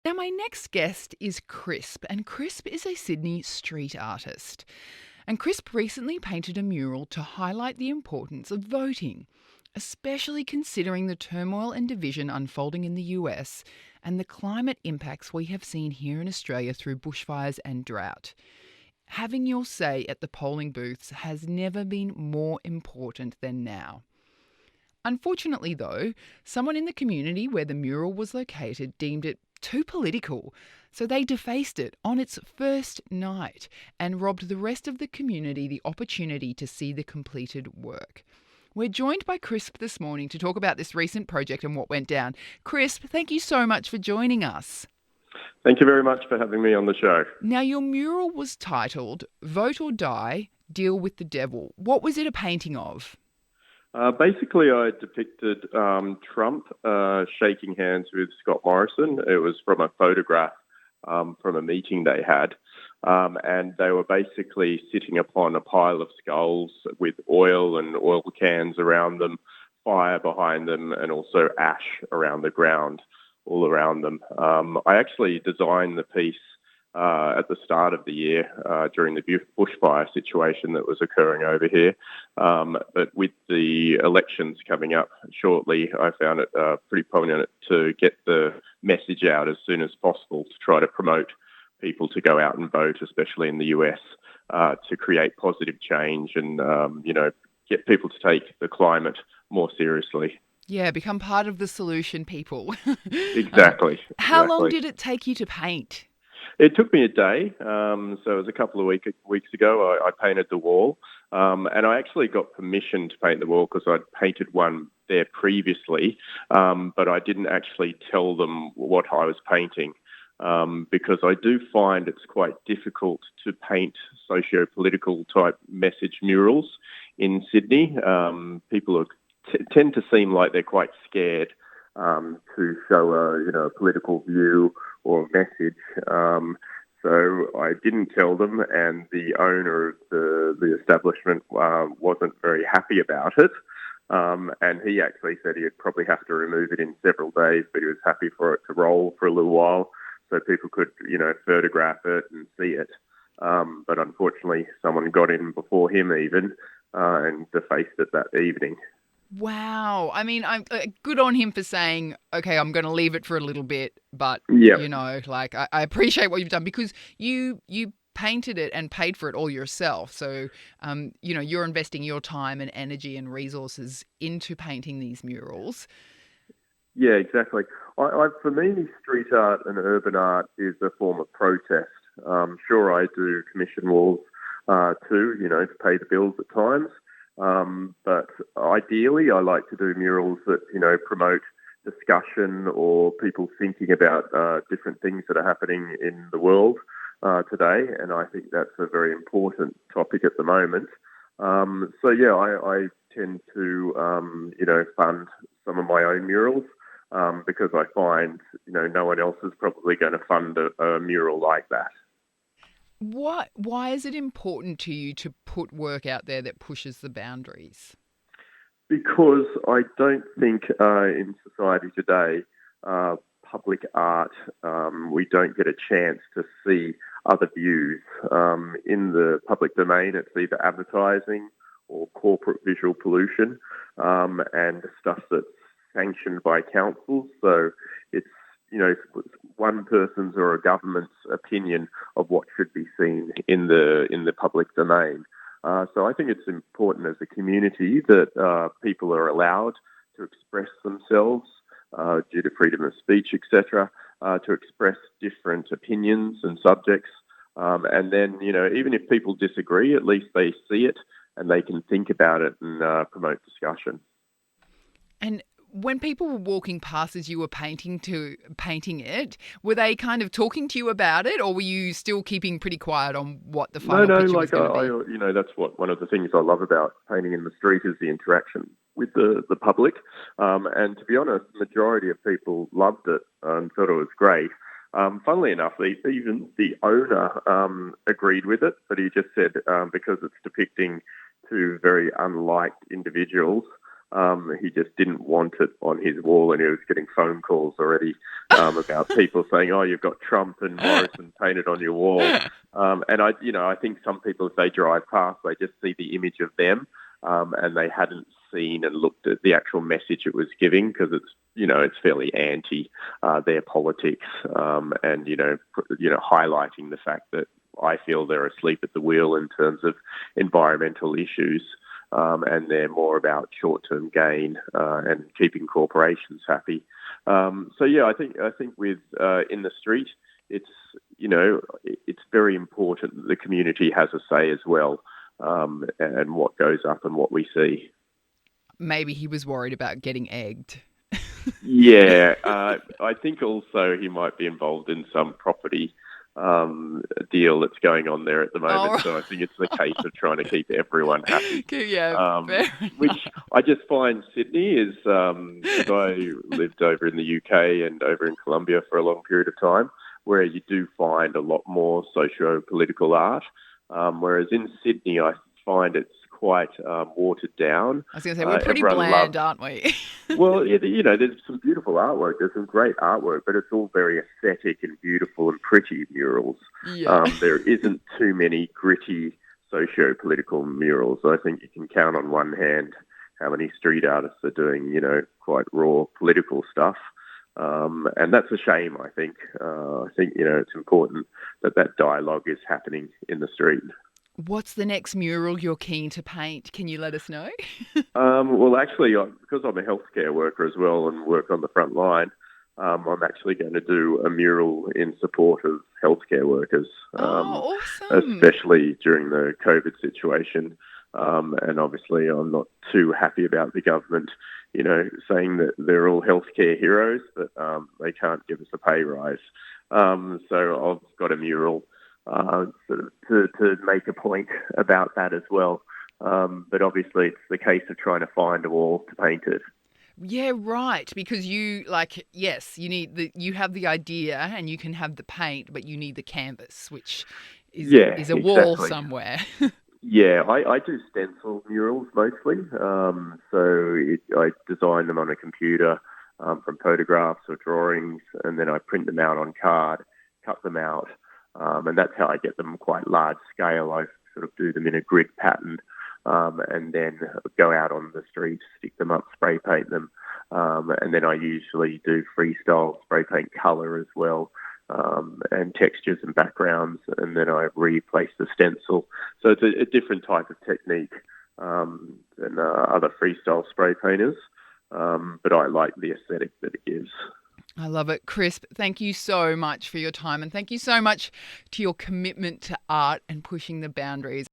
Now, my next guest is Crisp, and Crisp is a Sydney street artist. And Crisp recently painted a mural to highlight the importance of voting, especially considering the turmoil and division unfolding in the US and the climate impacts we have seen here in Australia through bushfires and drought. Having your say at the polling booths has never been more important than now. Unfortunately, though, someone in the community where the mural was located deemed it too political, so they defaced it on its first night and robbed the rest of the community the opportunity to see the completed work. We're joined by Crisp this morning to talk about this recent project and what went down. Crisp, thank you so much for joining us. Thank you very much for having me on the show. Now, your mural was titled Vote or Die, Deal with the Devil. What was it a painting of? Basically, I depicted Trump shaking hands with Scott Morrison. It was from a photograph from a meeting they had. And they were basically sitting upon a pile of skulls with oil and oil cans around them, fire behind them, and also ash around the ground, all around them. I actually designed the piece at the start of the year during the bushfire situation that was occurring over here. But with the elections coming up shortly, I found it pretty prominent to get the message out as soon as possible to try to promote people to go out and vote, especially in the US, to create positive change and, get people to take the climate more seriously. Yeah, become part of the solution, people. Exactly. How long did it take you to paint? It took me a day. So it was a couple of weeks ago. I painted the wall. And I actually got permission to paint the wall because I'd painted one there previously. But I didn't actually tell them what I was painting. Because I do find it's quite difficult to paint socio-political type message murals in Sydney. People tend to seem like they're quite scared to show a political view or message. So I didn't tell them, and the owner of the establishment wasn't very happy about it. And he actually said he'd probably have to remove it in several days, but he was happy for it to roll for a little while so people could, photograph it and see it. But unfortunately, someone got in before him even and defaced it that evening. Wow. I mean, I'm good on him for saying, okay, I'm going to leave it for a little bit, but, Yep. I appreciate what you've done because you painted it and paid for it all yourself. So, you're investing your time and energy and resources into painting these murals. Yeah, exactly. For me, street art and urban art is a form of protest. Sure, I do commission walls too, to pay the bills at times. But ideally, I like to do murals that, promote discussion or people thinking about different things that are happening in the world today. And I think that's a very important topic at the moment. I tend to, fund some of my own murals because I find, no one else is probably going to fund a mural like that. Why is it important to you to put work out there that pushes the boundaries? Because I don't think in society today, public art, we don't get a chance to see other views. In the public domain, it's either advertising or corporate visual pollution and stuff that's sanctioned by councils. So it's one person's or a government's opinion of what should be seen in the public domain. So I think it's important as a community that people are allowed to express themselves due to freedom of speech, etc., to express different opinions and subjects. And then, even if people disagree, at least they see it and they can think about it and promote discussion. And when people were walking past as you were painting it, were they kind of talking to you about it, or were you still keeping pretty quiet on what the final picture was going to be? That's one of the things I love about painting in the street is the interaction with the public. And to be honest, the majority of people loved it and thought it was great. Funnily enough, even the owner agreed with it, but he just said because it's depicting two very unliked individuals, He just didn't want it on his wall, and he was getting phone calls already about people saying, "Oh, you've got Trump and Morrison painted on your wall." And I think some people, if they drive past, they just see the image of them, and they hadn't seen and looked at the actual message it was giving, because it's fairly anti their politics, and highlighting the fact that I feel they're asleep at the wheel in terms of environmental issues. And they're more about short-term gain and keeping corporations happy. I think with in the street, it's very important that the community has a say as well, and what goes up and what we see. Maybe he was worried about getting egged. Yeah, I think also he might be involved in some property deal that's going on there at the moment. Oh. So I think it's the case of trying to keep everyone happy. Yeah, fair which I just find Sydney is, because I lived over in the UK and over in Colombia for a long period of time, where you do find a lot more socio-political art, whereas in Sydney I find it's quite watered down. I was going to say, we're pretty bland, aren't we? Well, there's some beautiful artwork. There's some great artwork, but it's all very aesthetic and beautiful and pretty murals. Yeah. There isn't too many gritty socio-political murals. I think you can count on one hand how many street artists are doing, quite raw political stuff. And that's a shame, I think. I think, it's important that dialogue is happening in the street. What's the next mural you're keen to paint? Can you let us know? Well, actually, because I'm a healthcare worker as well and work on the front line, I'm actually going to do a mural in support of healthcare workers, awesome. especially during the COVID situation. And obviously, I'm not too happy about the government, saying that they're all healthcare heroes, but they can't give us a pay rise. So I've got a mural to make a point about that as well. But obviously, it's the case of trying to find a wall to paint it. Yeah, right. Because you you have the idea and you can have the paint, but you need the canvas, which is a wall somewhere. Yeah, I do stencil murals mostly. I design them on a computer from photographs or drawings, and then I print them out on card, cut them out, and that's how I get them quite large scale. I sort of do them in a grid pattern, and then go out on the street, stick them up, spray paint them, and then I usually do freestyle spray paint colour as well, and textures and backgrounds, and then I replace the stencil. So it's a different type of technique than other freestyle spray painters, but I like the aesthetic that it gives. I love it. Crisp, thank you so much for your time, and thank you so much to your commitment to art and pushing the boundaries.